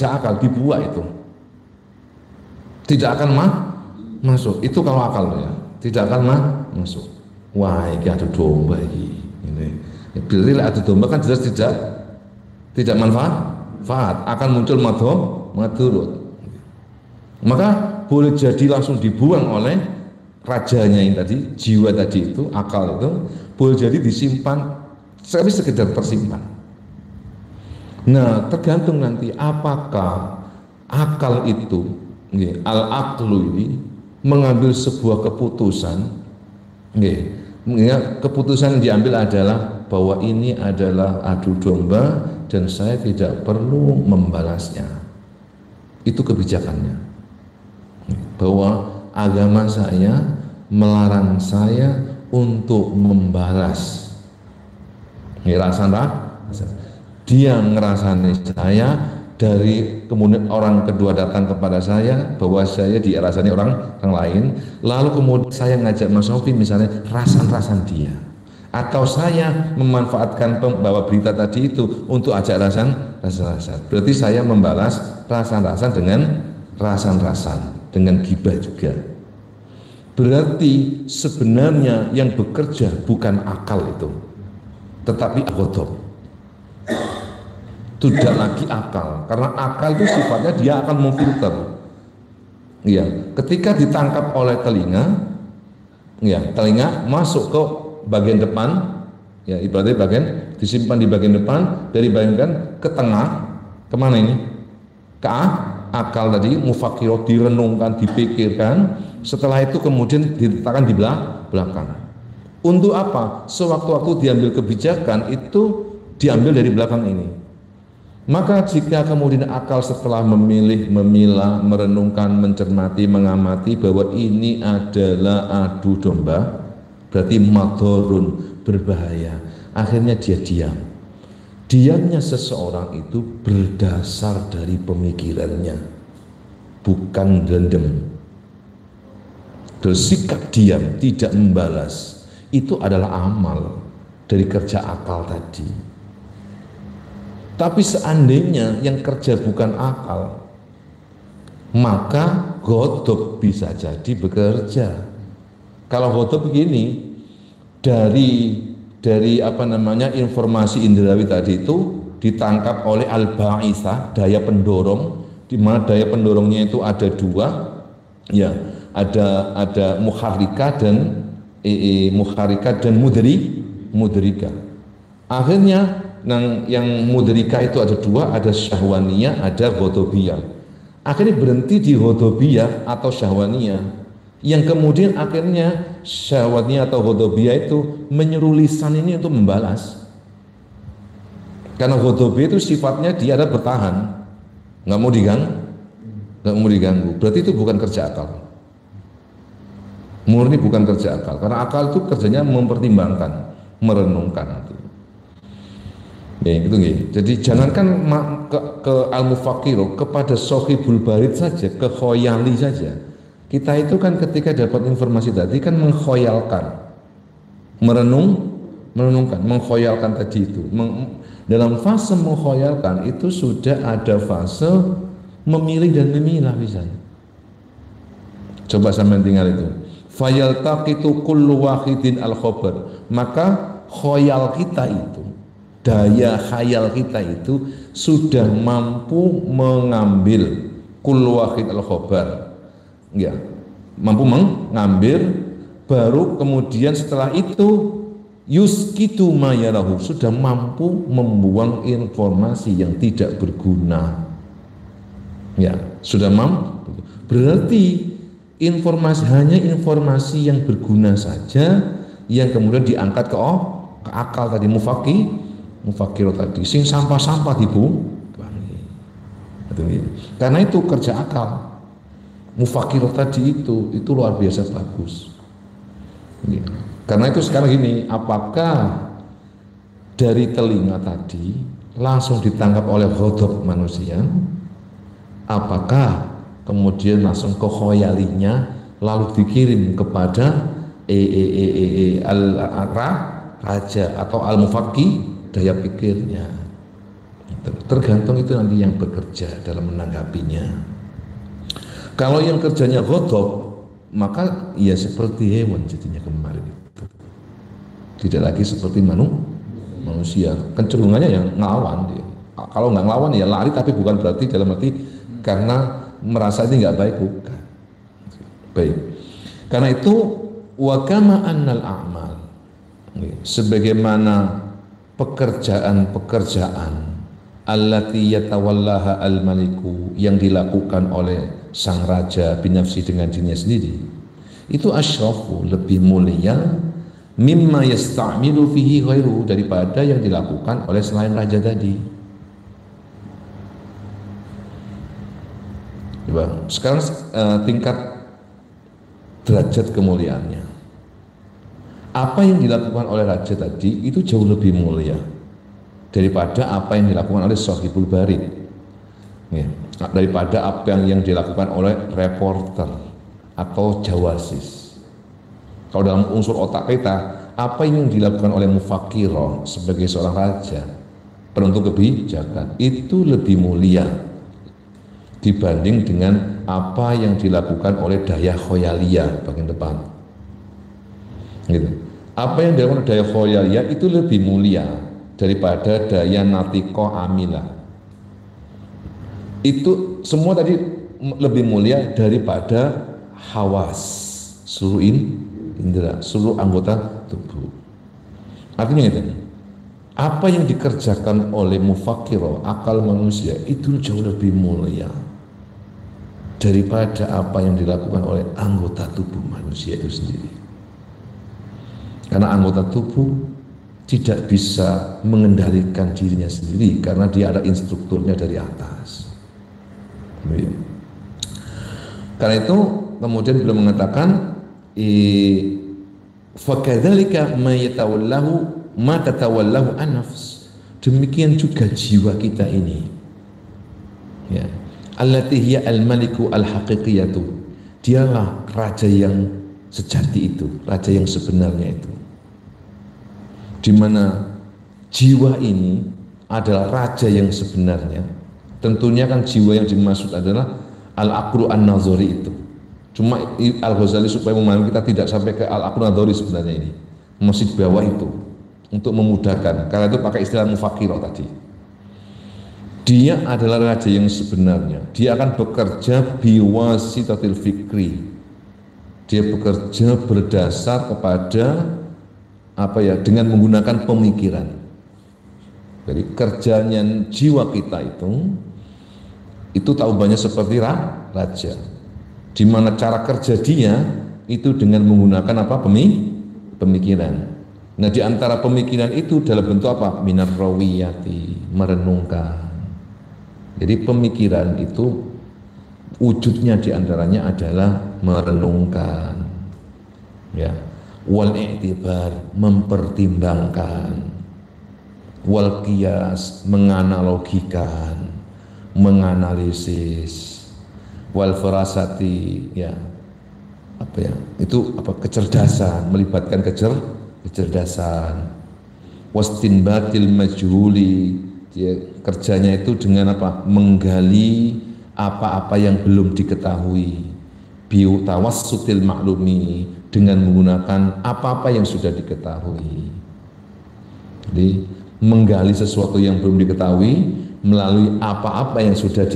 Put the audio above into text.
akal dibuat itu tidak akan masuk. Itu kalau akal ya, tidak akan masuk. Wah, ini adu domba ini. Bila adu domba kan jelas tidak manfaat, akan muncul madhurut. Maka boleh jadi langsung dibuang oleh rajanya yang tadi, jiwa tadi itu, akal itu, boleh jadi disimpan, tapi sekedar tersimpan. Nah, tergantung nanti apakah akal itu, al-aqlu ini mengambil sebuah keputusan, keputusan yang diambil adalah bahwa ini adalah adu domba dan saya tidak perlu membalasnya. Itu kebijakannya. Bahwa agama saya melarang saya untuk membalas. Dia ngerasani saya, dari kemudian orang kedua datang kepada saya bahwa saya dirasani orang lain, lalu kemudian saya ngajak Mas Sofi misalnya rasan dia, atau saya memanfaatkan pembawa berita tadi itu untuk ajak rasan, berarti saya membalas rasan dengan rasan dengan gibah juga. Berarti sebenarnya yang bekerja bukan akal itu, tetapi ghadab. Tidak lagi akal, karena akal itu sifatnya dia akan memfilter. Ya, ketika ditangkap oleh telinga, ya telinga masuk ke bagian depan, ya ibaratnya bagian disimpan di bagian depan, dari bagian ke tengah, kemana ini? Ke akal tadi, mufakkirah, direnungkan, dipikirkan. Setelah itu kemudian diletakkan di belakang. Untuk apa? Sewaktu-waktu diambil kebijakan itu diambil dari belakang ini. Maka jika kemudian akal setelah memilih, memilah, merenungkan, mencermati, mengamati bahwa ini adalah adu domba, berarti madhorun, berbahaya, akhirnya dia diam. Diamnya seseorang itu berdasar dari pemikirannya, bukan dendam. Sikap diam, tidak membalas, itu adalah amal dari kerja akal tadi. Tapi seandainya yang kerja bukan akal, maka ghadab bisa jadi bekerja. Kalau ghadab begini, dari informasi indrawi tadi itu ditangkap oleh al-ba'isah, daya pendorong, di mana daya pendorongnya itu ada dua, ya, ada mukharrika dan mudrika. Akhirnya yang mudrika itu ada dua, ada syahwaniyah, ada ghadabiyah. Akhirnya berhenti di ghadabiyah atau syahwaniyah, yang kemudian akhirnya syahwaniyah atau ghadabiyah itu menyuruh lisan ini untuk membalas. Karena ghadabiyah itu sifatnya dia ada bertahan, nggak mau diganggu. Berarti itu bukan kerja akal, murni bukan kerja akal. Karena akal itu kerjanya mempertimbangkan, merenungkan. Ya, gitu. Jadi jangankan ke al-mufakkir, kepada sohibul barid saja, ke khoyali saja. Kita itu kan ketika dapat informasi tadi kan mengkhoyalkan, merenungkan, mengkhoyalkan tadi itu. Dalam fase mengkhoyalkan itu sudah ada fase memilih dan memilah misalnya. Coba sampai tinggal itu. Fayaltaqitu kullu wahidin al-khabar. Maka khoyal kita itu, daya khayal kita itu sudah mampu mengambil kullu wahid al-khabar, ya, mampu mengambil, baru kemudian setelah itu yuskitu mayarahu, sudah mampu membuang informasi yang tidak berguna, ya, sudah mampu. Berarti hanya informasi yang berguna saja yang kemudian diangkat ke akal tadi, mufakkir tadi, sing sampah-sampah dibuangi. Karena itu kerja akal. Mufakkir tadi itu luar biasa bagus. Karena itu sekarang gini, apakah dari telinga tadi langsung ditangkap oleh ghadab manusia? Apakah kemudian langsung ke khoyalinya lalu dikirim kepada raja atau al-mufakkir, daya pikirnya? Tergantung itu nanti yang bekerja dalam menanggapinya. Kalau yang kerjanya ghadab, maka ya seperti hewan jadinya kemarin itu. Tidak lagi seperti manusia. Kecenderungannya yang ngelawan dia. Kalau nggak ngelawan ya lari, tapi bukan berarti dalam arti karena merasa ini nggak baik, bukan. Baik. Karena itu wa kama annal a'mal, sebagaimana pekerjaan-pekerjaan allati yatawallaha al-maliku yang dilakukan oleh sang raja binafsi dengan dirinya sendiri, itu asyrafu, lebih mulia, mimma yasta'milu fihi ghairu, daripada yang dilakukan oleh selain raja tadi. Coba sekarang tingkat derajat kemuliaannya. Apa yang dilakukan oleh raja tadi itu jauh lebih mulia daripada apa yang dilakukan oleh Sohibul Barid, ya, daripada apa yang dilakukan oleh reporter atau jawasis. Kalau dalam unsur otak kita, apa yang dilakukan oleh mufakiro sebagai seorang raja, penentu kebijakan, itu lebih mulia dibanding dengan apa yang dilakukan oleh daya khoyaliyah bagian depan. Gitu. Apa yang dilakukan oleh daya khoyaliyah itu lebih mulia daripada daya natiko amilah. Itu semua tadi lebih mulia daripada hawas, seluruh indera, seluruh anggota tubuh. Artinya itu, apa yang dikerjakan oleh mufakiro, akal manusia, itu jauh lebih mulia daripada apa yang dilakukan oleh anggota tubuh manusia itu sendiri. Karena anggota tubuh tidak bisa mengendalikan dirinya sendiri karena dia ada instrukturnya dari atas. Karena itu kemudian beliau mengatakan fakadzalika ma yatawallahu ma tatawallahu an-nafs, demikian juga jiwa kita ini, ya, allati hiya al-maliku al-haqiqiyatu, dialah raja yang sejati itu, raja yang sebenarnya itu, di mana jiwa ini adalah raja yang sebenarnya. Tentunya kan jiwa yang dimaksud adalah al-aqlu an-nazari itu. Cuma Al-Ghazali supaya memahami kita tidak sampai ke al-aqlu an-nazari sebenarnya ini, masih di bawah itu untuk memudahkan. Karena itu pakai istilah mufakiro tadi. Dia adalah raja yang sebenarnya. Dia akan bekerja biwasitatil fikri. Dia bekerja berdasar kepada apa ya, dengan menggunakan pemikiran. Jadi kerjanya jiwa kita itu taubahnya seperti raja, di mana cara kerja dia itu dengan menggunakan apa, pemikiran. Nah, di antara pemikiran itu dalam bentuk apa, minar rawiyati, merenungkan. Jadi pemikiran itu wujudnya diantaranya adalah merenungkan, ya, wal i'tibar, mempertimbangkan, wal qiyas, menganalogikan, menganalisis, wal firasati, ya, apa ya, itu apa, kecerdasan, melibatkan kecerdasan, wastinbatil majhuli, dia kerjanya itu dengan apa, menggali apa-apa yang belum diketahui, biu tawassutil maklumi, dengan menggunakan apa-apa yang sudah diketahui. Jadi menggali sesuatu yang belum diketahui melalui apa-apa yang sudah